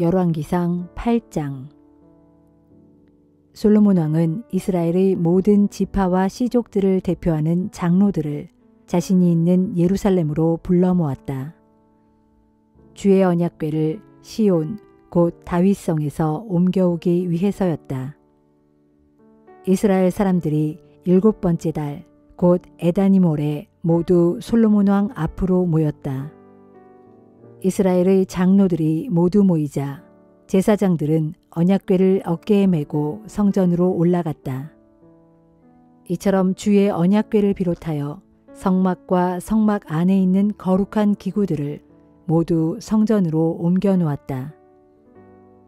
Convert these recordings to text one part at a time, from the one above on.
열왕기상 8장. 솔로몬 왕은 이스라엘의 모든 지파와 씨족들을 대표하는 장로들을 자신이 있는 예루살렘으로 불러 모았다. 주의 언약궤를 시온 곧 다윗성에서 옮겨오기 위해서였다. 이스라엘 사람들이 7번째 달 곧 에다니몰에 모두 솔로몬 왕 앞으로 모였다. 이스라엘의 장로들이 모두 모이자 제사장들은 언약궤를 어깨에 메고 성전으로 올라갔다. 이처럼 주의 언약궤를 비롯하여 성막과 성막 안에 있는 거룩한 기구들을 모두 성전으로 옮겨 놓았다.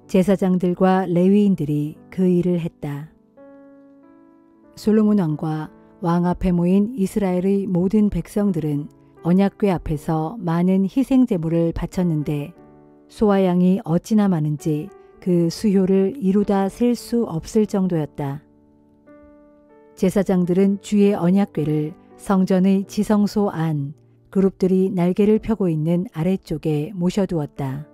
제사장들과 레위인들이 그 일을 했다. 솔로몬 왕과 왕 앞에 모인 이스라엘의 모든 백성들은 언약궤 앞에서 많은 희생 제물을 바쳤는데 소와 양이 어찌나 많은지 그 수효를 이루다 셀 수 없을 정도였다. 제사장들은 주의 언약궤를 성전의 지성소 안 그룹들이 날개를 펴고 있는 아래쪽에 모셔두었다.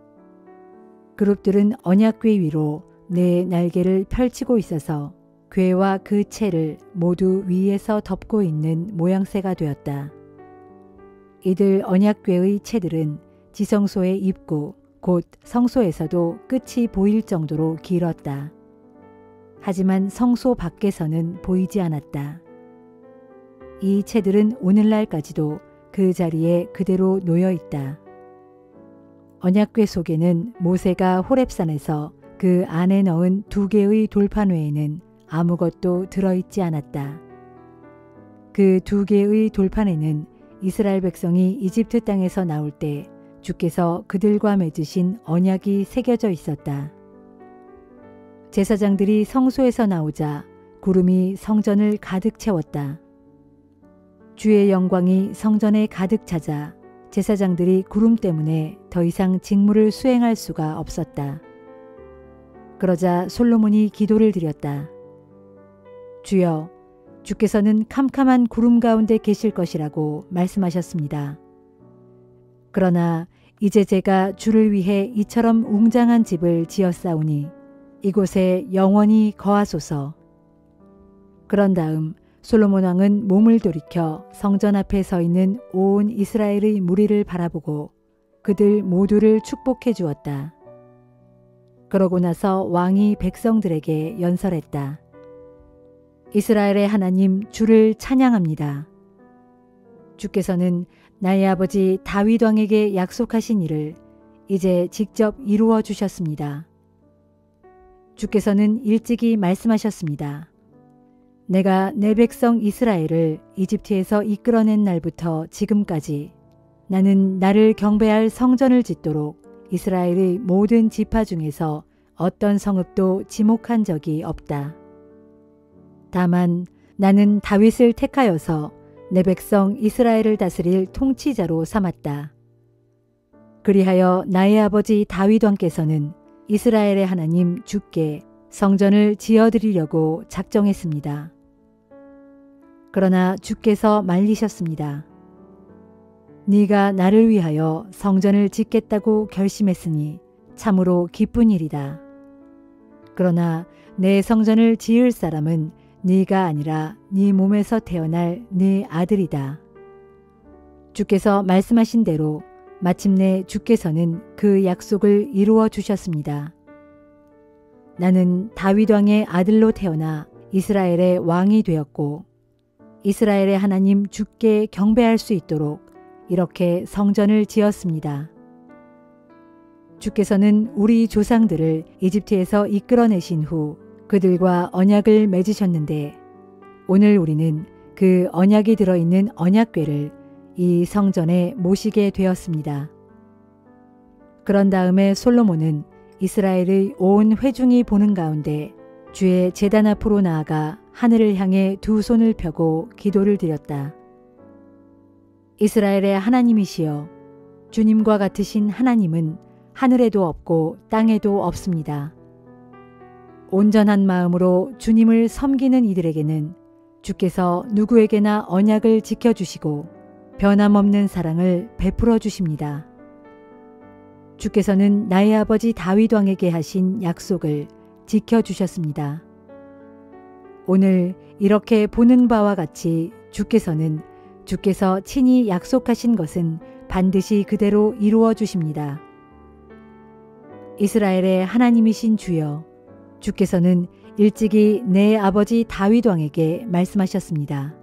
그룹들은 언약궤 위로 네 날개를 펼치고 있어서 궤와 그 채를 모두 위에서 덮고 있는 모양새가 되었다. 이들 언약궤의 채들은 지성소의 입구 곧 성소에서도 끝이 보일 정도로 길었다. 하지만 성소 밖에서는 보이지 않았다. 이 채들은 오늘날까지도 그 자리에 그대로 놓여 있다. 언약궤 속에는 모세가 호렙산에서 그 안에 넣은 2개의 돌판 외에는 아무것도 들어있지 않았다. 그 2개의 돌판에는 이스라엘 백성이 이집트 땅에서 나올 때 주께서 그들과 맺으신 언약이 새겨져 있었다. 제사장들이 성소에서 나오자 구름이 성전을 가득 채웠다. 주의 영광이 성전에 가득 차자 제사장들이 구름 때문에 더 이상 직무를 수행할 수가 없었다. 그러자 솔로몬이 기도를 드렸다. 주여, 주께서는 캄캄한 구름 가운데 계실 것이라고 말씀하셨습니다. 그러나 이제 제가 주를 위해 이처럼 웅장한 집을 지었사오니 이곳에 영원히 거하소서. 그런 다음 솔로몬 왕은 몸을 돌이켜 성전 앞에 서 있는 온 이스라엘의 무리를 바라보고 그들 모두를 축복해 주었다. 그러고 나서 왕이 백성들에게 연설했다. 이스라엘의 하나님 주를 찬양합니다. 주께서는 나의 아버지 다윗 왕에게 약속하신 일을 이제 직접 이루어 주셨습니다. 주께서는 일찍이 말씀하셨습니다. 내가 내 백성 이스라엘을 이집트에서 이끌어낸 날부터 지금까지 나는 나를 경배할 성전을 짓도록 이스라엘의 모든 지파 중에서 어떤 성읍도 지목한 적이 없다. 다만 나는 다윗을 택하여서 내 백성 이스라엘을 다스릴 통치자로 삼았다. 그리하여 나의 아버지 다윗 왕께서는 이스라엘의 하나님 주께 성전을 지어드리려고 작정했습니다. 그러나 주께서 말리셨습니다. 네가 나를 위하여 성전을 짓겠다고 결심했으니 참으로 기쁜 일이다. 그러나 내 성전을 지을 사람은 네가 아니라 네 몸에서 태어날 네 아들이다. 주께서 말씀하신 대로 마침내 주께서는 그 약속을 이루어 주셨습니다. 나는 다윗 왕의 아들로 태어나 이스라엘의 왕이 되었고 이스라엘의 하나님 주께 경배할 수 있도록 이렇게 성전을 지었습니다. 주께서는 우리 조상들을 이집트에서 이끌어내신 후 그들과 언약을 맺으셨는데 오늘 우리는 그 언약이 들어있는 언약궤를 이 성전에 모시게 되었습니다. 그런 다음에 솔로몬은 이스라엘의 온 회중이 보는 가운데 주의 제단 앞으로 나아가 하늘을 향해 2 손을 펴고 기도를 드렸다. 이스라엘의 하나님이시여, 주님과 같으신 하나님은 하늘에도 없고 땅에도 없습니다. 온전한 마음으로 주님을 섬기는 이들에게는 주께서 누구에게나 언약을 지켜주시고 변함없는 사랑을 베풀어 주십니다. 주께서는 나의 아버지 다윗 왕에게 하신 약속을 지켜주셨습니다. 오늘 이렇게 보는 바와 같이 주께서 친히 약속하신 것은 반드시 그대로 이루어 주십니다. 이스라엘의 하나님이신 주여, 주께서는 일찍이 내 아버지 다윗 왕에게 말씀하셨습니다.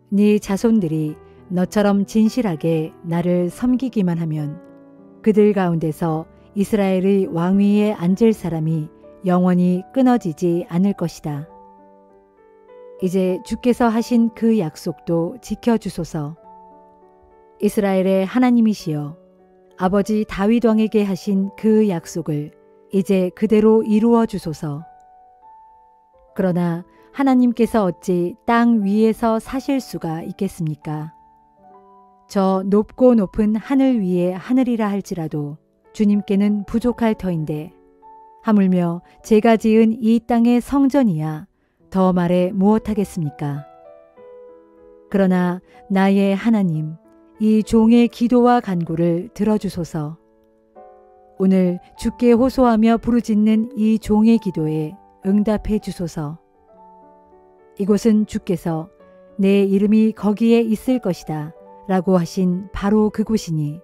네 자손들이 너처럼 진실하게 나를 섬기기만 하면 그들 가운데서 이스라엘의 왕위에 앉을 사람이 영원히 끊어지지 않을 것이다. 이제 주께서 하신 그 약속도 지켜주소서. 이스라엘의 하나님이시여, 아버지 다윗 왕에게 하신 그 약속을 이제 그대로 이루어 주소서. 그러나 하나님께서 어찌 땅 위에서 사실 수가 있겠습니까? 저 높고 높은 하늘 위에 하늘이라 할지라도 주님께는 부족할 터인데 하물며 제가 지은 이 땅의 성전이야 더 말해 무엇하겠습니까? 그러나 나의 하나님, 이 종의 기도와 간구를 들어주소서. 오늘 주께 호소하며 부르짖는 이 종의 기도에 응답해 주소서. 이곳은 주께서 내 이름이 거기에 있을 것이다 라고 하신 바로 그곳이니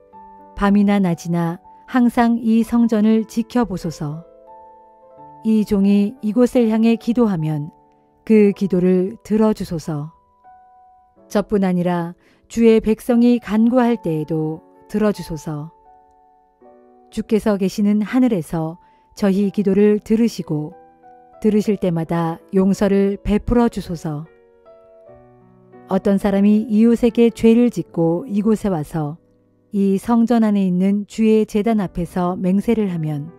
밤이나 낮이나 항상 이 성전을 지켜보소서. 이 종이 이곳을 향해 기도하면 그 기도를 들어주소서. 저뿐 아니라 주의 백성이 간구할 때에도 들어주소서. 주께서 계시는 하늘에서 저희 기도를 들으시고 들으실 때마다 용서를 베풀어 주소서. 어떤 사람이 이웃에게 죄를 짓고 이곳에 와서 이 성전 안에 있는 주의 제단 앞에서 맹세를 하면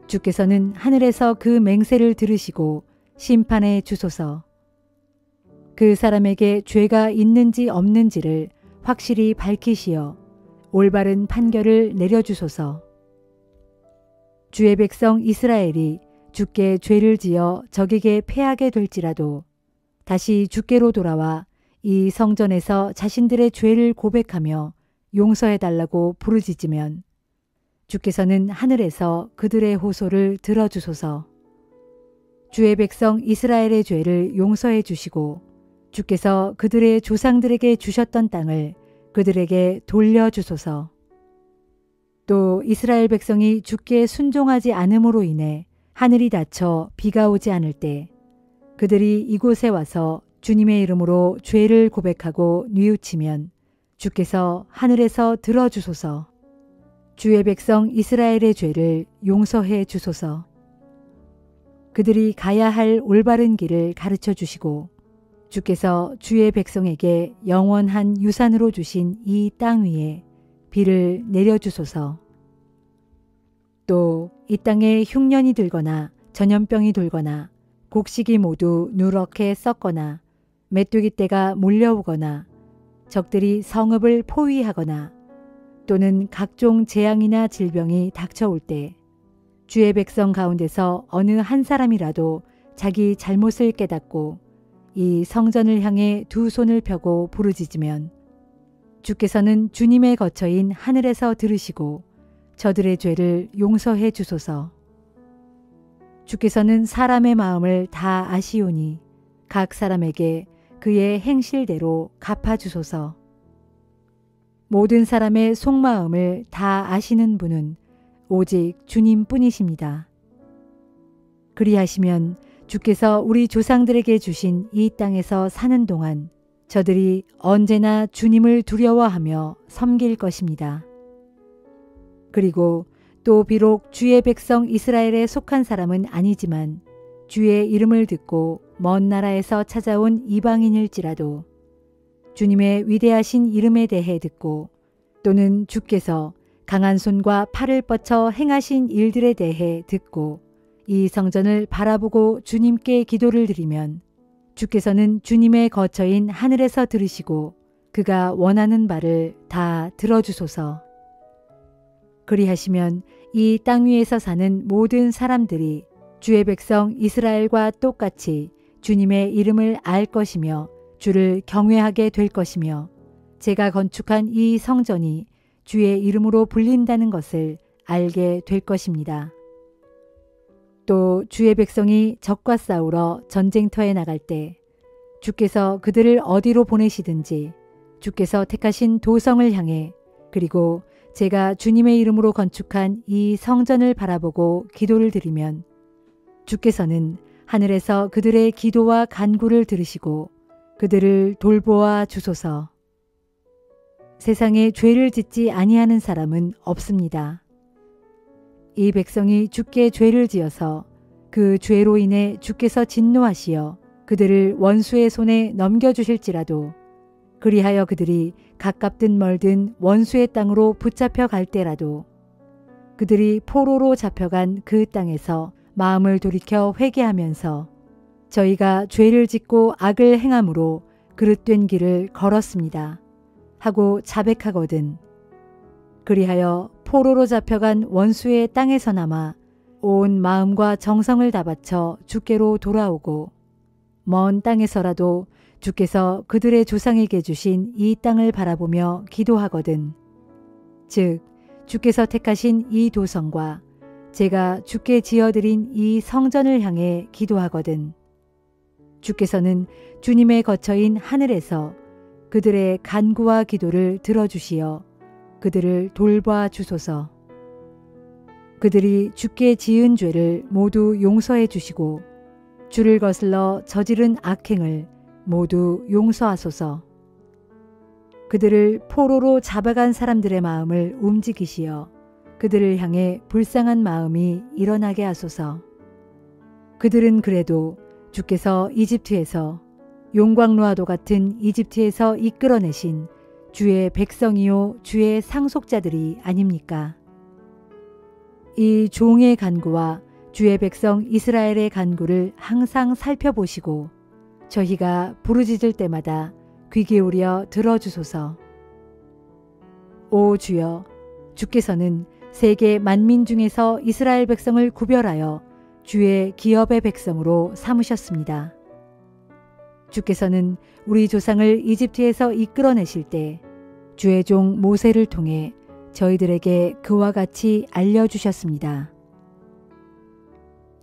주께서는 하늘에서 그 맹세를 들으시고 심판해 주소서. 그 사람에게 죄가 있는지 없는지를 확실히 밝히시어 올바른 판결을 내려주소서. 주의 백성 이스라엘이 주께 죄를 지어 적에게 패하게 될지라도 다시 주께로 돌아와 이 성전에서 자신들의 죄를 고백하며 용서해달라고 부르짖으면 주께서는 하늘에서 그들의 호소를 들어주소서. 주의 백성 이스라엘의 죄를 용서해 주시고 주께서 그들의 조상들에게 주셨던 땅을 그들에게 돌려주소서. 또 이스라엘 백성이 주께 순종하지 않음으로 인해 하늘이 닫혀 비가 오지 않을 때 그들이 이곳에 와서 주님의 이름으로 죄를 고백하고 뉘우치면 주께서 하늘에서 들어주소서. 주의 백성 이스라엘의 죄를 용서해 주소서. 그들이 가야 할 올바른 길을 가르쳐 주시고 주께서 주의 백성에게 영원한 유산으로 주신 이 땅 위에 비를 내려주소서. 또 이 땅에 흉년이 들거나 전염병이 돌거나 곡식이 모두 누렇게 썩거나 메뚜기 떼가 몰려오거나 적들이 성읍을 포위하거나 또는 각종 재앙이나 질병이 닥쳐올 때 주의 백성 가운데서 어느 한 사람이라도 자기 잘못을 깨닫고 이 성전을 향해 두 손을 펴고 부르짖으면 주께서는 주님의 거처인 하늘에서 들으시고 저들의 죄를 용서해 주소서. 주께서는 사람의 마음을 다 아시오니 각 사람에게 그의 행실대로 갚아주소서. 모든 사람의 속마음을 다 아시는 분은 오직 주님뿐이십니다. 그리하시면 주께서 우리 조상들에게 주신 이 땅에서 사는 동안 저들이 언제나 주님을 두려워하며 섬길 것입니다. 그리고 또 비록 주의 백성 이스라엘에 속한 사람은 아니지만 주의 이름을 듣고 먼 나라에서 찾아온 이방인일지라도 주님의 위대하신 이름에 대해 듣고 또는 주께서 강한 손과 팔을 뻗쳐 행하신 일들에 대해 듣고 이 성전을 바라보고 주님께 기도를 드리면 주께서는 주님의 거처인 하늘에서 들으시고 그가 원하는 바를 다 들어주소서. 그리하시면 이 땅 위에서 사는 모든 사람들이 주의 백성 이스라엘과 똑같이 주님의 이름을 알 것이며 주를 경외하게 될 것이며 제가 건축한 이 성전이 주의 이름으로 불린다는 것을 알게 될 것입니다. 또 주의 백성이 적과 싸우러 전쟁터에 나갈 때 주께서 그들을 어디로 보내시든지 주께서 택하신 도성을 향해 그리고 제가 주님의 이름으로 건축한 이 성전을 바라보고 기도를 드리면 주께서는 하늘에서 그들의 기도와 간구를 들으시고 그들을 돌보아 주소서. 세상에 죄를 짓지 아니하는 사람은 없습니다. 이 백성이 주께 죄를 지어서 그 죄로 인해 주께서 진노하시어 그들을 원수의 손에 넘겨주실지라도 그리하여 그들이 가깝든 멀든 원수의 땅으로 붙잡혀 갈 때라도 그들이 포로로 잡혀간 그 땅에서 마음을 돌이켜 회개하면서 저희가 죄를 짓고 악을 행함으로 그릇된 길을 걸었습니다 하고 자백하거든 그리하여 포로로 잡혀간 원수의 땅에서나마 온 마음과 정성을 다 바쳐 주께로 돌아오고 먼 땅에서라도 주께서 그들의 조상에게 주신 이 땅을 바라보며 기도하거든. 즉 주께서 택하신 이 도성과 제가 주께 지어드린 이 성전을 향해 기도하거든. 주께서는 주님의 거처인 하늘에서 그들의 간구와 기도를 들어주시어 그들을 돌봐 주소서. 그들이 주께 지은 죄를 모두 용서해 주시고 주를 거슬러 저지른 악행을 모두 용서하소서. 그들을 포로로 잡아간 사람들의 마음을 움직이시어 그들을 향해 불쌍한 마음이 일어나게 하소서. 그들은 그래도 주께서 이집트에서 용광로와도 같은 이집트에서 이끌어내신 주의 백성이요 주의 상속자들이 아닙니까? 이 종의 간구와 주의 백성 이스라엘의 간구를 항상 살펴보시고 저희가 부르짖을 때마다 귀 기울여 들어주소서. 오 주여, 주께서는 세계 만민 중에서 이스라엘 백성을 구별하여 주의 기업의 백성으로 삼으셨습니다. 주께서는 우리 조상을 이집트에서 이끌어내실 때 주의 종 모세를 통해 저희들에게 그와 같이 알려주셨습니다.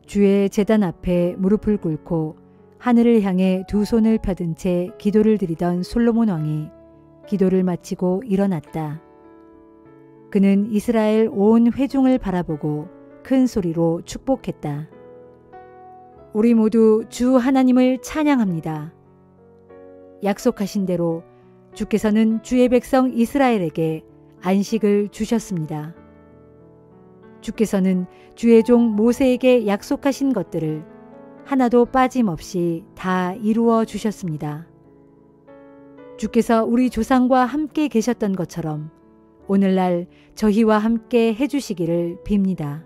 주의 제단 앞에 무릎을 꿇고 하늘을 향해 두 손을 펴든 채 기도를 드리던 솔로몬 왕이 기도를 마치고 일어났다. 그는 이스라엘 온 회중을 바라보고 큰 소리로 축복했다. 우리 모두 주 하나님을 찬양합니다. 약속하신 대로 주께서는 주의 백성 이스라엘에게 안식을 주셨습니다. 주께서는 주의 종 모세에게 약속하신 것들을 하나도 빠짐없이 다 이루어 주셨습니다. 주께서 우리 조상과 함께 계셨던 것처럼 오늘날 저희와 함께 해주시기를 빕니다.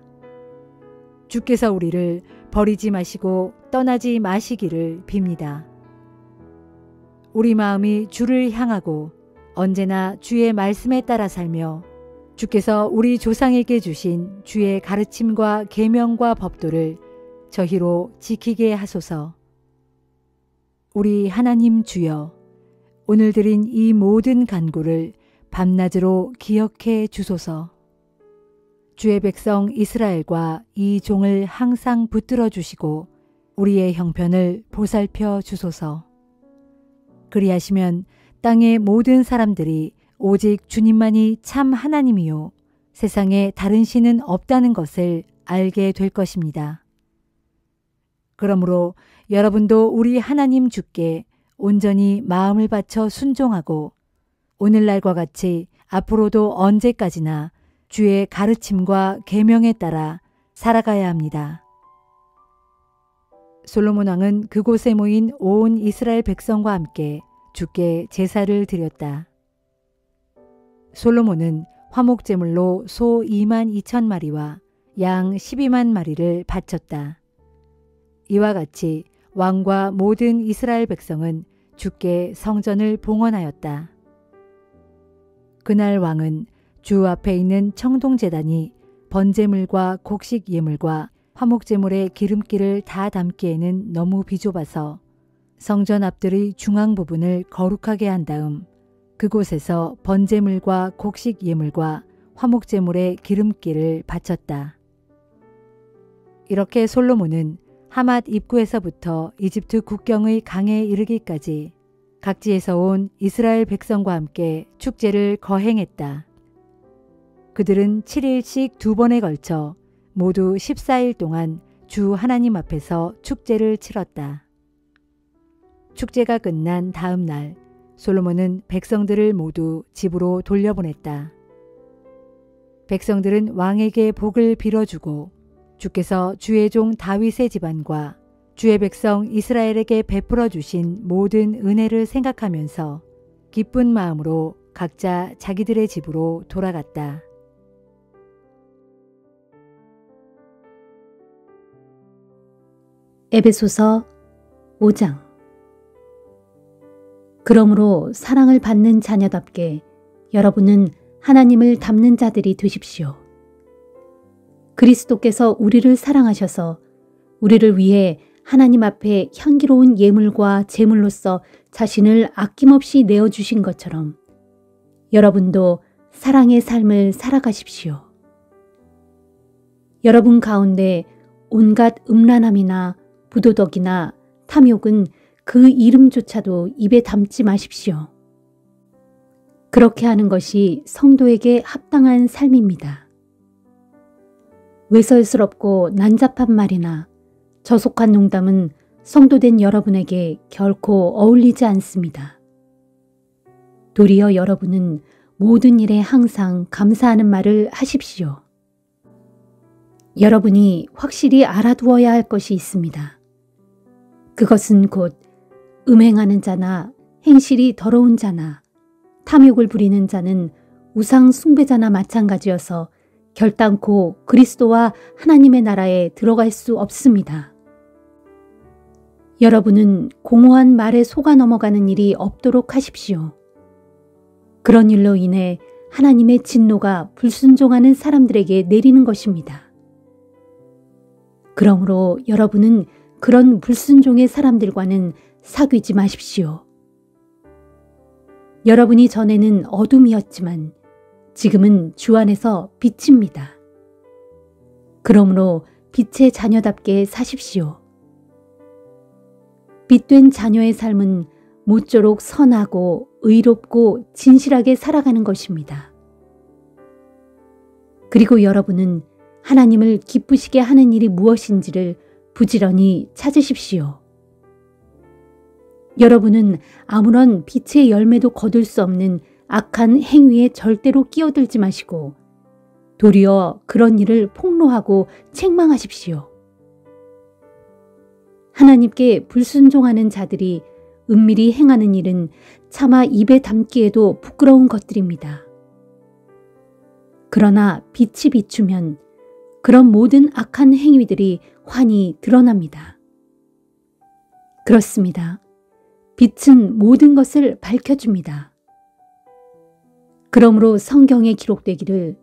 주께서 우리를 버리지 마시고 떠나지 마시기를 빕니다. 우리 마음이 주를 향하고 언제나 주의 말씀에 따라 살며 주께서 우리 조상에게 주신 주의 가르침과 계명과 법도를 저희로 지키게 하소서. 우리 하나님 주여, 오늘 드린 이 모든 간구를 밤낮으로 기억해 주소서. 주의 백성 이스라엘과 이 종을 항상 붙들어 주시고 우리의 형편을 보살펴 주소서. 그리하시면 땅의 모든 사람들이 오직 주님만이 참 하나님이요 세상에 다른 신은 없다는 것을 알게 될 것입니다. 그러므로 여러분도 우리 하나님 주께 온전히 마음을 바쳐 순종하고 오늘날과 같이 앞으로도 언제까지나 주의 가르침과 계명에 따라 살아가야 합니다. 솔로몬 왕은 그곳에 모인 온 이스라엘 백성과 함께 주께 제사를 드렸다. 솔로몬은 화목제물로 소 2만 2천 마리와 양 12만 마리를 바쳤다. 이와 같이 왕과 모든 이스라엘 백성은 주께 성전을 봉헌하였다. 그날 왕은 주 앞에 있는 청동제단이 번제물과 곡식 예물과 화목제물의 기름기를 다 담기에는 너무 비좁아서 성전 앞들의 중앙 부분을 거룩하게 한 다음 그곳에서 번제물과 곡식 예물과 화목제물의 기름기를 바쳤다. 이렇게 솔로몬은 하맛 입구에서부터 이집트 국경의 강에 이르기까지 각지에서 온 이스라엘 백성과 함께 축제를 거행했다. 그들은 7일씩 2번에 걸쳐 모두 14일 동안 주 하나님 앞에서 축제를 치렀다. 축제가 끝난 다음 날 솔로몬은 백성들을 모두 집으로 돌려보냈다. 백성들은 왕에게 복을 빌어주고 주께서 주의 종 다윗의 집안과 주의 백성 이스라엘에게 베풀어 주신 모든 은혜를 생각하면서 기쁜 마음으로 각자 자기들의 집으로 돌아갔다. 에베소서 5장. 그러므로 사랑을 받는 자녀답게 여러분은 하나님을 닮는 자들이 되십시오. 그리스도께서 우리를 사랑하셔서 우리를 위해 하나님 앞에 향기로운 예물과 제물로서 자신을 아낌없이 내어주신 것처럼 여러분도 사랑의 삶을 살아가십시오. 여러분 가운데 온갖 음란함이나 부도덕이나 탐욕은 그 이름조차도 입에 담지 마십시오. 그렇게 하는 것이 성도에게 합당한 삶입니다. 외설스럽고 난잡한 말이나 저속한 농담은 성도된 여러분에게 결코 어울리지 않습니다. 도리어 여러분은 모든 일에 항상 감사하는 말을 하십시오. 여러분이 확실히 알아두어야 할 것이 있습니다. 그것은 곧 음행하는 자나 행실이 더러운 자나 탐욕을 부리는 자는 우상 숭배자나 마찬가지여서 결단코 그리스도와 하나님의 나라에 들어갈 수 없습니다. 여러분은 공허한 말에 속아 넘어가는 일이 없도록 하십시오. 그런 일로 인해 하나님의 진노가 불순종하는 사람들에게 내리는 것입니다. 그러므로 여러분은 그런 불순종의 사람들과는 사귀지 마십시오. 여러분이 전에는 어둠이었지만 지금은 주 안에서 빛입니다. 그러므로 빛의 자녀답게 사십시오. 빛된 자녀의 삶은 모쪼록 선하고 의롭고 진실하게 살아가는 것입니다. 그리고 여러분은 하나님을 기쁘시게 하는 일이 무엇인지를 부지런히 찾으십시오. 여러분은 아무런 빛의 열매도 거둘 수 없는 악한 행위에 절대로 끼어들지 마시고 도리어 그런 일을 폭로하고 책망하십시오. 하나님께 불순종하는 자들이 은밀히 행하는 일은 차마 입에 담기에도 부끄러운 것들입니다. 그러나 빛이 비추면 그런 모든 악한 행위들이 환히 드러납니다. 그렇습니다. 빛은 모든 것을 밝혀줍니다. 그러므로 성경에 기록되기를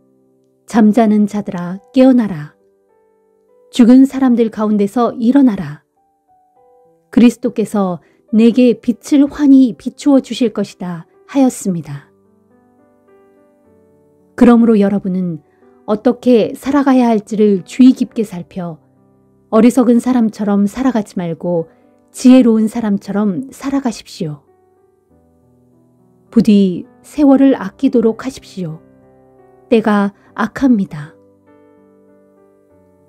잠자는 자들아 깨어나라. 죽은 사람들 가운데서 일어나라. 그리스도께서 내게 빛을 환히 비추어 주실 것이다 하였습니다. 그러므로 여러분은 어떻게 살아가야 할지를 주의 깊게 살펴 어리석은 사람처럼 살아가지 말고 지혜로운 사람처럼 살아가십시오. 부디 세월을 아끼도록 하십시오. 때가 악합니다.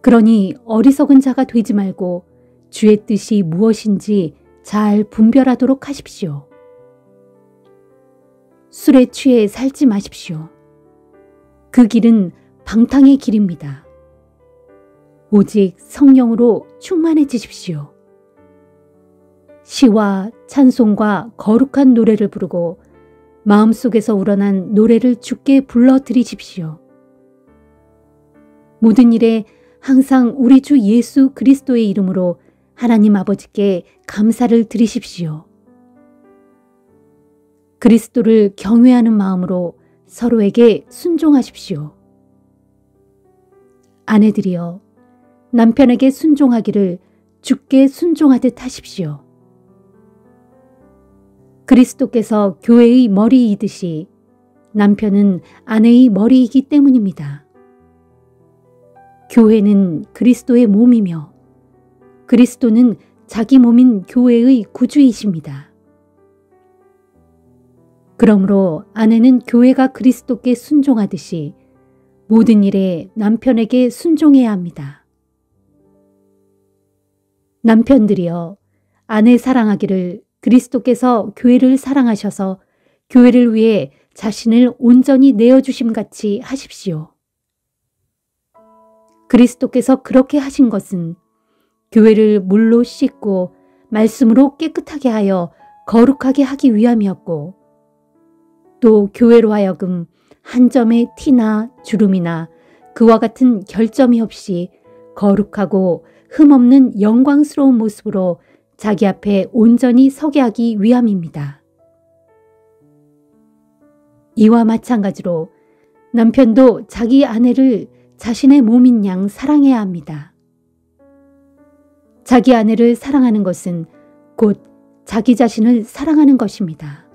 그러니 어리석은 자가 되지 말고 주의 뜻이 무엇인지 잘 분별하도록 하십시오. 술에 취해 살지 마십시오. 그 길은 방탕의 길입니다. 오직 성령으로 충만해지십시오. 시와 찬송과 거룩한 노래를 부르고 마음속에서 우러난 노래를 주께 불러드리십시오. 모든 일에 항상 우리 주 예수 그리스도의 이름으로 하나님 아버지께 감사를 드리십시오. 그리스도를 경외하는 마음으로 서로에게 순종하십시오. 아내들이여 남편에게 순종하기를 주께 순종하듯 하십시오. 그리스도께서 교회의 머리이듯이 남편은 아내의 머리이기 때문입니다. 교회는 그리스도의 몸이며 그리스도는 자기 몸인 교회의 구주이십니다. 그러므로 아내는 교회가 그리스도께 순종하듯이 모든 일에 남편에게 순종해야 합니다. 남편들이여, 아내 사랑하기를 그리스도께서 교회를 사랑하셔서 교회를 위해 자신을 온전히 내어주심 같이 하십시오. 그리스도께서 그렇게 하신 것은 교회를 물로 씻고 말씀으로 깨끗하게 하여 거룩하게 하기 위함이었고, 또 교회로 하여금 한 점의 티나 주름이나 그와 같은 결점이 없이 거룩하고 흠없는 영광스러운 모습으로 자기 앞에 온전히 서게 하기 위함입니다. 이와 마찬가지로 남편도 자기 아내를 자신의 몸인 양 사랑해야 합니다. 자기 아내를 사랑하는 것은 곧 자기 자신을 사랑하는 것입니다.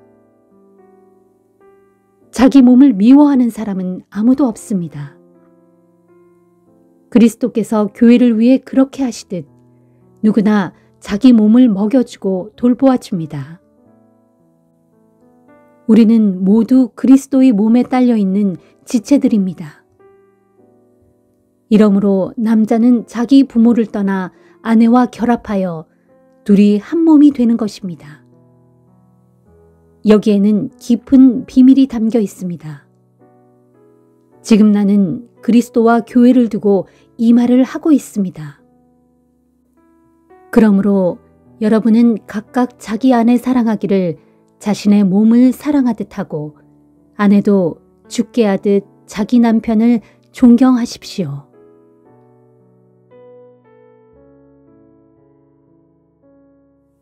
자기 몸을 미워하는 사람은 아무도 없습니다. 그리스도께서 교회를 위해 그렇게 하시듯 누구나 자기 몸을 먹여주고 돌보아 줍니다. 우리는 모두 그리스도의 몸에 딸려 있는 지체들입니다. 이러므로 남자는 자기 부모를 떠나 아내와 결합하여 둘이 한 몸이 되는 것입니다. 여기에는 깊은 비밀이 담겨 있습니다. 지금 나는 그리스도와 교회를 두고 이 말을 하고 있습니다. 그러므로 여러분은 각각 자기 아내 사랑하기를 자신의 몸을 사랑하듯 하고 아내도 주께 하듯 자기 남편을 존경하십시오.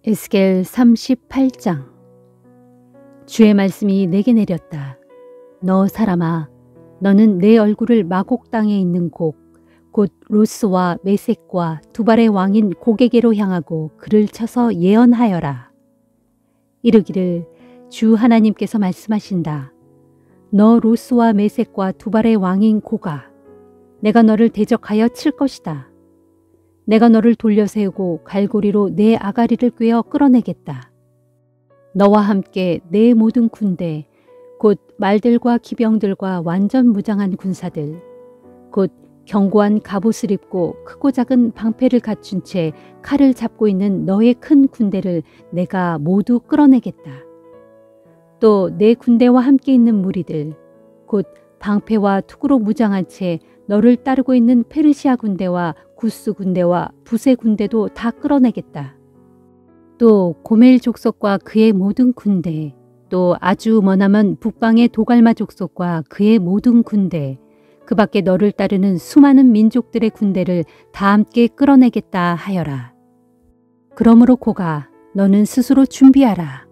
에스겔 38장. 주의 말씀이 내게 내렸다. 너 사람아, 너는 내 얼굴을 마곡 땅에 있는 곡, 곧 로스와 메섹과 두발의 왕인 곡에게로 향하고 그를 쳐서 예언하여라. 이르기를 주 하나님께서 말씀하신다. 너 로스와 메섹과 두발의 왕인 고가, 내가 너를 대적하여 칠 것이다. 내가 너를 돌려세우고 갈고리로 내 아가리를 꿰어 끌어내겠다. 너와 함께 내 모든 군대, 곧 말들과 기병들과 완전 무장한 군사들, 곧 견고한 갑옷을 입고 크고 작은 방패를 갖춘 채 칼을 잡고 있는 너의 큰 군대를 내가 모두 끌어내겠다. 또 내 군대와 함께 있는 무리들, 곧 방패와 투구로 무장한 채 너를 따르고 있는 페르시아 군대와 구스 군대와 부세 군대도 다 끌어내겠다. 또 고멜 족속과 그의 모든 군대, 또 아주 머나먼 북방의 도갈마 족속과 그의 모든 군대, 그 밖에 너를 따르는 수많은 민족들의 군대를 다 함께 끌어내겠다 하여라. 그러므로 고가, 너는 스스로 준비하라.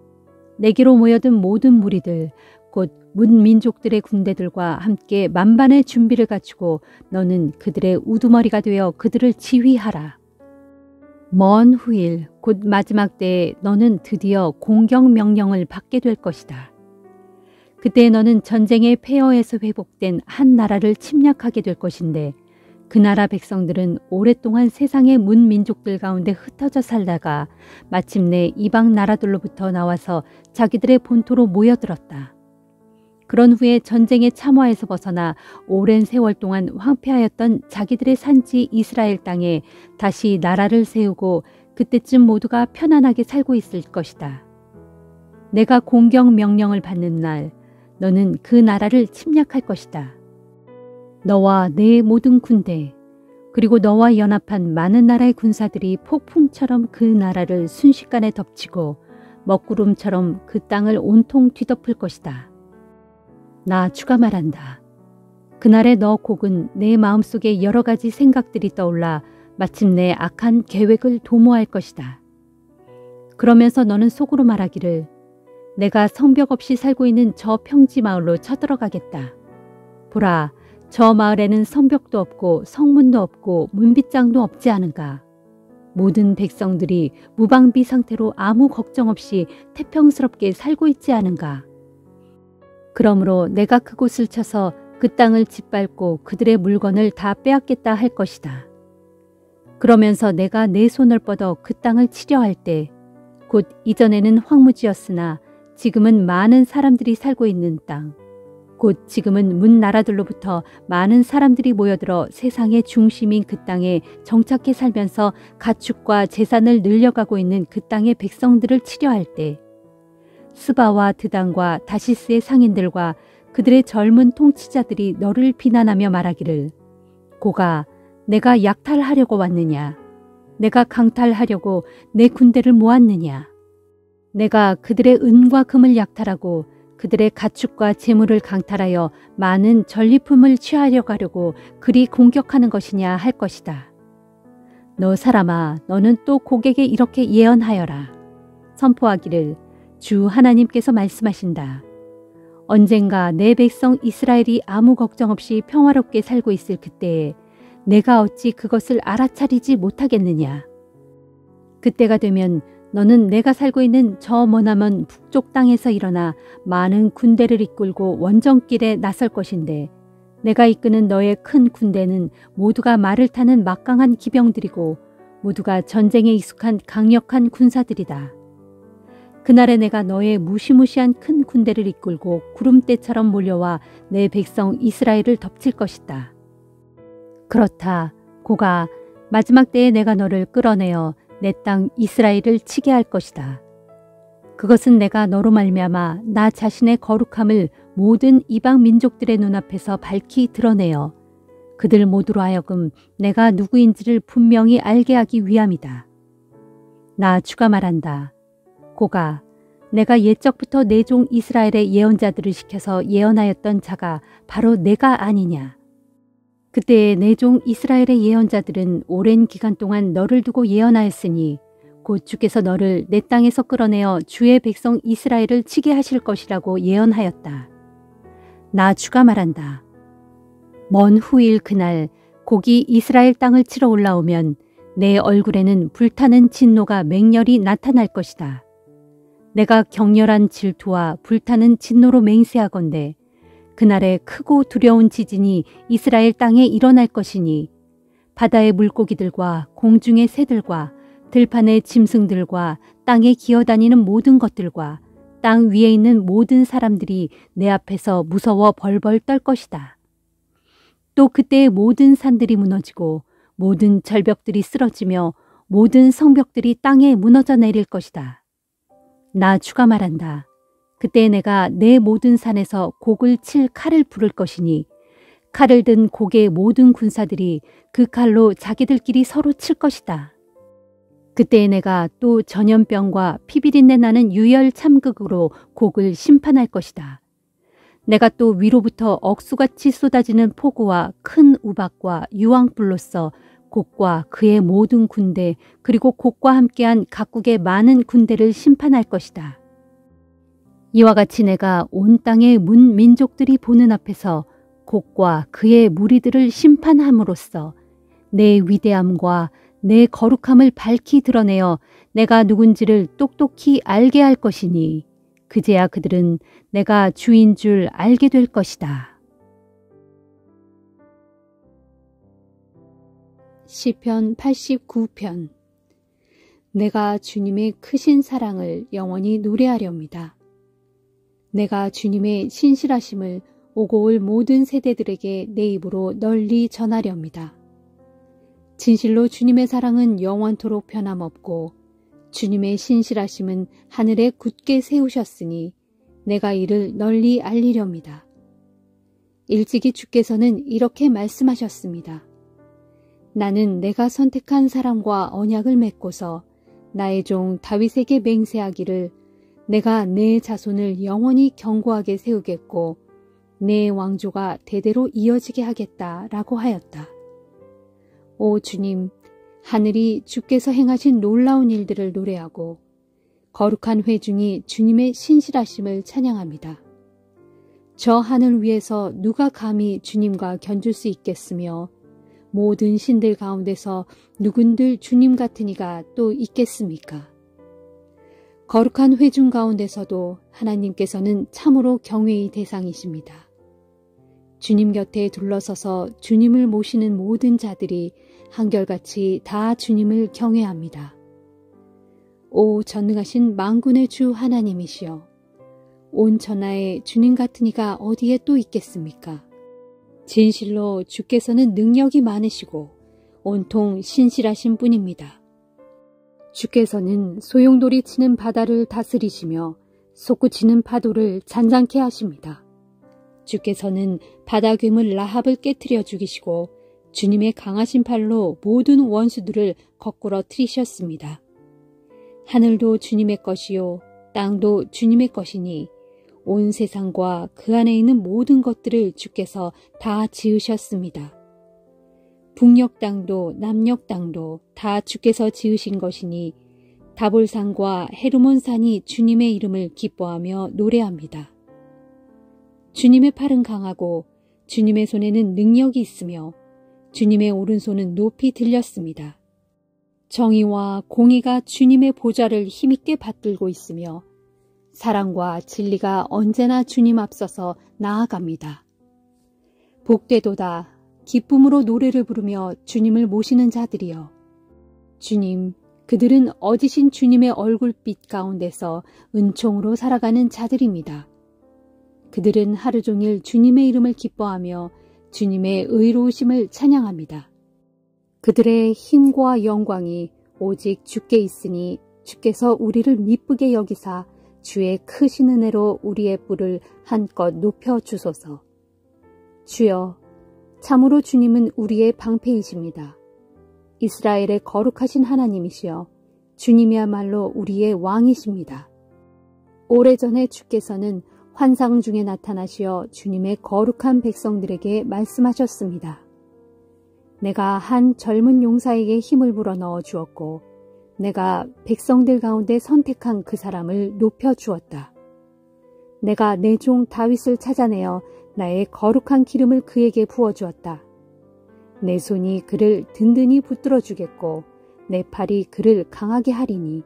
내게로 모여든 모든 무리들, 곧 문민족들의 군대들과 함께 만반의 준비를 갖추고 너는 그들의 우두머리가 되어 그들을 지휘하라. 먼 후일, 곧 마지막 때에 너는 드디어 공격 명령을 받게 될 것이다. 그때 너는 전쟁의 폐허에서 회복된 한 나라를 침략하게 될 것인데 그 나라 백성들은 오랫동안 세상의 문민족들 가운데 흩어져 살다가 마침내 이방 나라들로부터 나와서 자기들의 본토로 모여들었다. 그런 후에 전쟁의 참화에서 벗어나 오랜 세월 동안 황폐하였던 자기들의 산지 이스라엘 땅에 다시 나라를 세우고 그때쯤 모두가 편안하게 살고 있을 것이다. 내가 공격 명령을 받는 날 너는 그 나라를 침략할 것이다. 너와 내 모든 군대 그리고 너와 연합한 많은 나라의 군사들이 폭풍처럼 그 나라를 순식간에 덮치고 먹구름처럼 그 땅을 온통 뒤덮을 것이다. 나 주가 말한다. 그날에 너 곡은 내 마음속에 여러 가지 생각들이 떠올라 마침내 악한 계획을 도모할 것이다. 그러면서 너는 속으로 말하기를 내가 성벽 없이 살고 있는 저 평지 마을로 쳐들어가겠다. 보라, 저 마을에는 성벽도 없고 성문도 없고 문빗장도 없지 않은가. 모든 백성들이 무방비 상태로 아무 걱정 없이 태평스럽게 살고 있지 않은가. 그러므로 내가 그곳을 쳐서 그 땅을 짓밟고 그들의 물건을 다 빼앗겠다 할 것이다. 그러면서 내가 내 손을 뻗어 그 땅을 치려 할 때 곧 이전에는 황무지였으나 지금은 많은 사람들이 살고 있는 땅, 곧 지금은 문 나라들로부터 많은 사람들이 모여들어 세상의 중심인 그 땅에 정착해 살면서 가축과 재산을 늘려가고 있는 그 땅의 백성들을 치려 할 때 스바와 드단과 다시스의 상인들과 그들의 젊은 통치자들이 너를 비난하며 말하기를 고가 내가 약탈하려고 왔느냐? 내가 강탈하려고 내 군대를 모았느냐? 내가 그들의 은과 금을 약탈하고 그들의 가축과 재물을 강탈하여 많은 전리품을 취하려고 하려고 그리 공격하는 것이냐 할 것이다. 너 사람아, 너는 또 고객에게 이렇게 예언하여라. 선포하기를 주 하나님께서 말씀하신다. 언젠가 내 백성 이스라엘이 아무 걱정 없이 평화롭게 살고 있을 그때에 내가 어찌 그것을 알아차리지 못하겠느냐. 그때가 되면 너는 내가 살고 있는 저 머나먼 북쪽 땅에서 일어나 많은 군대를 이끌고 원정길에 나설 것인데 내가 이끄는 너의 큰 군대는 모두가 말을 타는 막강한 기병들이고 모두가 전쟁에 익숙한 강력한 군사들이다. 그날에 내가 너의 무시무시한 큰 군대를 이끌고 구름대처럼 몰려와 내 백성 이스라엘을 덮칠 것이다. 그렇다. 고가 마지막 때에 내가 너를 끌어내어 내 땅 이스라엘을 치게 할 것이다. 그것은 내가 너로 말미암아 나 자신의 거룩함을 모든 이방 민족들의 눈앞에서 밝히 드러내어 그들 모두로 하여금 내가 누구인지를 분명히 알게 하기 위함이다. 나 주가 말한다. 고가 내가 옛적부터 내 종 이스라엘의 예언자들을 시켜서 예언하였던 자가 바로 내가 아니냐. 그때의 내 종 이스라엘의 예언자들은 오랜 기간 동안 너를 두고 예언하였으니 곧 주께서 너를 내 땅에서 끌어내어 주의 백성 이스라엘을 치게 하실 것이라고 예언하였다. 나 주가 말한다. 먼 후일 그날 곡이 이스라엘 땅을 치러 올라오면 내 얼굴에는 불타는 진노가 맹렬히 나타날 것이다. 내가 격렬한 질투와 불타는 진노로 맹세하건대 그날에 크고 두려운 지진이 이스라엘 땅에 일어날 것이니 바다의 물고기들과 공중의 새들과 들판의 짐승들과 땅에 기어다니는 모든 것들과 땅 위에 있는 모든 사람들이 내 앞에서 무서워 벌벌 떨 것이다. 또 그때의 모든 산들이 무너지고 모든 절벽들이 쓰러지며 모든 성벽들이 땅에 무너져 내릴 것이다. 나 주가 말한다. 그때 내가 내 모든 산에서 곡을 칠 칼을 부를 것이니 칼을 든 곡의 모든 군사들이 그 칼로 자기들끼리 서로 칠 것이다. 그때 내가 또 전염병과 피비린내 나는 유혈 참극으로 곡을 심판할 것이다. 내가 또 위로부터 억수같이 쏟아지는 폭우와 큰 우박과 유황불로써 곡과 그의 모든 군대 그리고 곡과 함께한 각국의 많은 군대를 심판할 것이다. 이와 같이 내가 온 땅의 문 민족들이 보는 앞에서 곡과 그의 무리들을 심판함으로써 내 위대함과 내 거룩함을 밝히 드러내어 내가 누군지를 똑똑히 알게 할 것이니 그제야 그들은 내가 주인 줄 알게 될 것이다. 시편 89편. 내가 주님의 크신 사랑을 영원히 노래하렵니다. 내가 주님의 신실하심을 오고 올 모든 세대들에게 내 입으로 널리 전하렵니다. 진실로 주님의 사랑은 영원토록 변함없고 주님의 신실하심은 하늘에 굳게 세우셨으니 내가 이를 널리 알리렵니다. 일찍이 주께서는 이렇게 말씀하셨습니다. 나는 내가 선택한 사람과 언약을 맺고서 나의 종 다윗에게 맹세하기를 내가 내 자손을 영원히 견고하게 세우겠고 내 왕조가 대대로 이어지게 하겠다라고 하였다. 오 주님, 하늘이 주께서 행하신 놀라운 일들을 노래하고 거룩한 회중이 주님의 신실하심을 찬양합니다. 저 하늘 위에서 누가 감히 주님과 견줄 수 있겠으며 모든 신들 가운데서 누군들 주님 같은 이가 또 있겠습니까? 거룩한 회중 가운데서도 하나님께서는 참으로 경외의 대상이십니다. 주님 곁에 둘러서서 주님을 모시는 모든 자들이 한결같이 다 주님을 경외합니다. 오 전능하신 만군의 주 하나님이시여, 온 천하에 주님 같은 이가 어디에 또 있겠습니까? 진실로 주께서는 능력이 많으시고 온통 신실하신 분입니다. 주께서는 소용돌이 치는 바다를 다스리시며 솟구치는 파도를 잔잔케 하십니다. 주께서는 바다 괴물 라합을 깨트려 죽이시고 주님의 강하신 팔로 모든 원수들을 거꾸러 트이셨습니다. 하늘도 주님의 것이요 땅도 주님의 것이니 온 세상과 그 안에 있는 모든 것들을 주께서 다 지으셨습니다. 북녘 땅도 남녘 땅도 다 주께서 지으신 것이니 다볼산과 헤르몬산이 주님의 이름을 기뻐하며 노래합니다. 주님의 팔은 강하고 주님의 손에는 능력이 있으며 주님의 오른손은 높이 들렸습니다. 정의와 공의가 주님의 보좌를 힘있게 받들고 있으며 사랑과 진리가 언제나 주님 앞서서 나아갑니다. 복되도다 기쁨으로 노래를 부르며 주님을 모시는 자들이여. 주님, 그들은 어지신 주님의 얼굴빛 가운데서 은총으로 살아가는 자들입니다. 그들은 하루 종일 주님의 이름을 기뻐하며 주님의 의로우심을 찬양합니다. 그들의 힘과 영광이 오직 주께 있으니 주께서 우리를 미쁘게 여기사 주의 크신 은혜로 우리의 뿔을 한껏 높여 주소서. 주여, 참으로 주님은 우리의 방패이십니다. 이스라엘의 거룩하신 하나님이시여, 주님이야말로 우리의 왕이십니다. 오래전에 주께서는 환상 중에 나타나시어 주님의 거룩한 백성들에게 말씀하셨습니다. 내가 한 젊은 용사에게 힘을 불어넣어 주었고 내가 백성들 가운데 선택한 그 사람을 높여 주었다. 내가 내 종 다윗을 찾아내어 나의 거룩한 기름을 그에게 부어주었다. 내 손이 그를 든든히 붙들어 주겠고 내 팔이 그를 강하게 하리니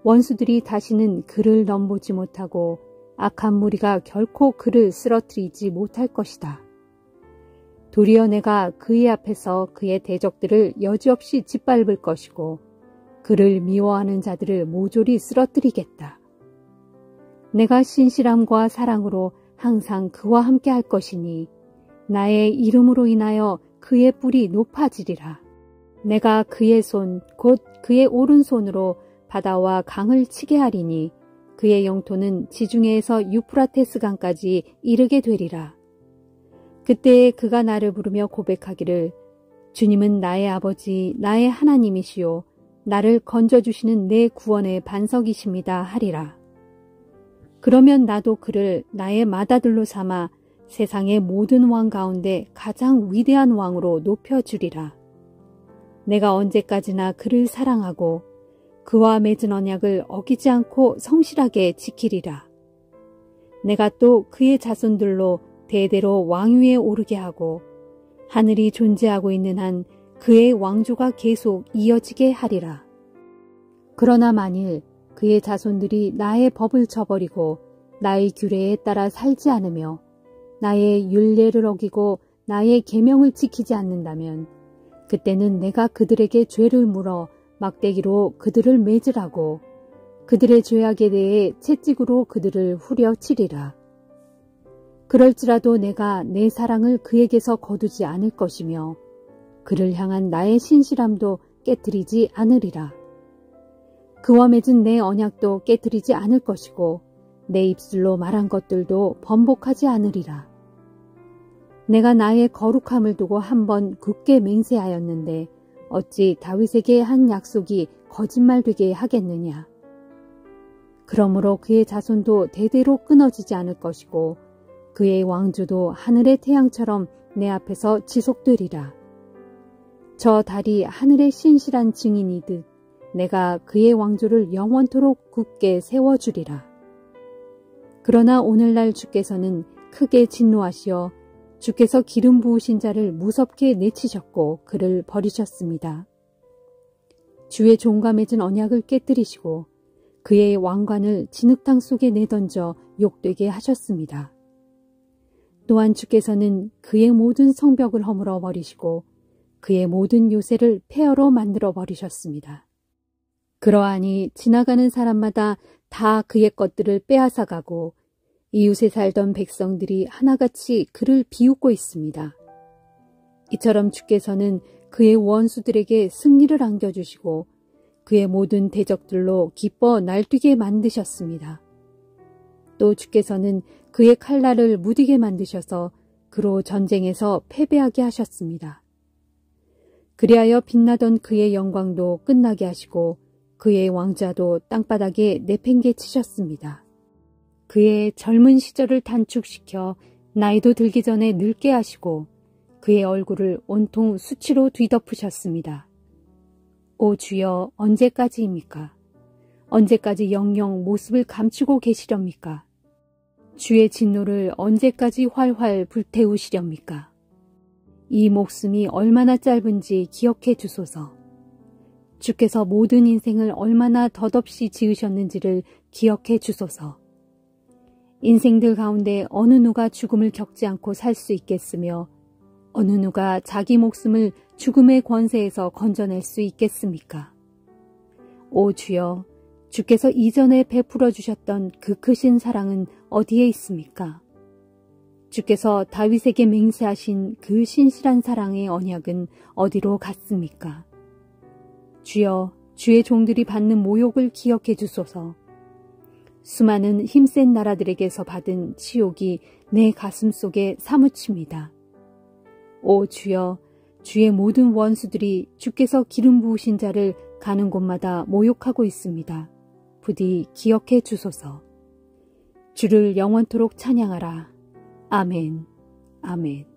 원수들이 다시는 그를 넘보지 못하고 악한 무리가 결코 그를 쓰러뜨리지 못할 것이다. 도리어 내가 그의 앞에서 그의 대적들을 여지없이 짓밟을 것이고 그를 미워하는 자들을 모조리 쓰러뜨리겠다. 내가 신실함과 사랑으로 항상 그와 함께 할 것이니 나의 이름으로 인하여 그의 뿔이 높아지리라. 내가 그의 손 곧 그의 오른손으로 바다와 강을 치게 하리니 그의 영토는 지중해에서 유프라테스 강까지 이르게 되리라. 그때에 그가 나를 부르며 고백하기를 주님은 나의 아버지 나의 하나님이시요 나를 건져주시는 내 구원의 반석이십니다 하리라. 그러면 나도 그를 나의 맏아들로 삼아 세상의 모든 왕 가운데 가장 위대한 왕으로 높여주리라. 내가 언제까지나 그를 사랑하고 그와 맺은 언약을 어기지 않고 성실하게 지키리라. 내가 또 그의 자손들로 대대로 왕위에 오르게 하고 하늘이 존재하고 있는 한 그의 왕조가 계속 이어지게 하리라. 그러나 만일 그의 자손들이 나의 법을 저버리고 나의 규례에 따라 살지 않으며 나의 율례를 어기고 나의 계명을 지키지 않는다면 그때는 내가 그들에게 죄를 물어 막대기로 그들을 매질하고 그들의 죄악에 대해 채찍으로 그들을 후려치리라. 그럴지라도 내가 내 사랑을 그에게서 거두지 않을 것이며 그를 향한 나의 신실함도 깨뜨리지 않으리라. 그와 맺은 내 언약도 깨뜨리지 않을 것이고 내 입술로 말한 것들도 번복하지 않으리라. 내가 나의 거룩함을 두고 한 번 굳게 맹세하였는데 어찌 다윗에게 한 약속이 거짓말되게 하겠느냐. 그러므로 그의 자손도 대대로 끊어지지 않을 것이고 그의 왕조도 하늘의 태양처럼 내 앞에서 지속되리라. 저 달이 하늘의 신실한 증인이듯 내가 그의 왕조를 영원토록 굳게 세워주리라. 그러나 오늘날 주께서는 크게 진노하시어 주께서 기름 부으신 자를 무섭게 내치셨고 그를 버리셨습니다. 주의 종과 맺은 언약을 깨뜨리시고 그의 왕관을 진흙탕 속에 내던져 욕되게 하셨습니다. 또한 주께서는 그의 모든 성벽을 허물어 버리시고 그의 모든 요새를 폐허로 만들어 버리셨습니다. 그러하니 지나가는 사람마다 다 그의 것들을 빼앗아가고 이웃에 살던 백성들이 하나같이 그를 비웃고 있습니다. 이처럼 주께서는 그의 원수들에게 승리를 안겨주시고 그의 모든 대적들로 기뻐 날뛰게 만드셨습니다. 또 주께서는 그의 칼날을 무디게 만드셔서 그로 전쟁에서 패배하게 하셨습니다. 그리하여 빛나던 그의 영광도 끝나게 하시고 그의 왕자도 땅바닥에 내팽개치셨습니다. 그의 젊은 시절을 단축시켜 나이도 들기 전에 늙게 하시고 그의 얼굴을 온통 수치로 뒤덮으셨습니다. 오 주여, 언제까지입니까? 언제까지 영영 모습을 감추고 계시렵니까? 주의 진노를 언제까지 활활 불태우시렵니까? 이 목숨이 얼마나 짧은지 기억해 주소서. 주께서 모든 인생을 얼마나 덧없이 지으셨는지를 기억해 주소서. 인생들 가운데 어느 누가 죽음을 겪지 않고 살 수 있겠으며 어느 누가 자기 목숨을 죽음의 권세에서 건져낼 수 있겠습니까? 오 주여, 주께서 이전에 베풀어 주셨던 그 크신 사랑은 어디에 있습니까? 주께서 다윗에게 맹세하신 그 신실한 사랑의 언약은 어디로 갔습니까? 주여, 주의 종들이 받는 모욕을 기억해 주소서. 수많은 힘센 나라들에게서 받은 치욕이 내 가슴 속에 사무칩니다. 오 주여, 주의 모든 원수들이 주께서 기름 부으신 자를 가는 곳마다 모욕하고 있습니다. 부디 기억해 주소서. 주를 영원토록 찬양하라. 아멘. 아멘.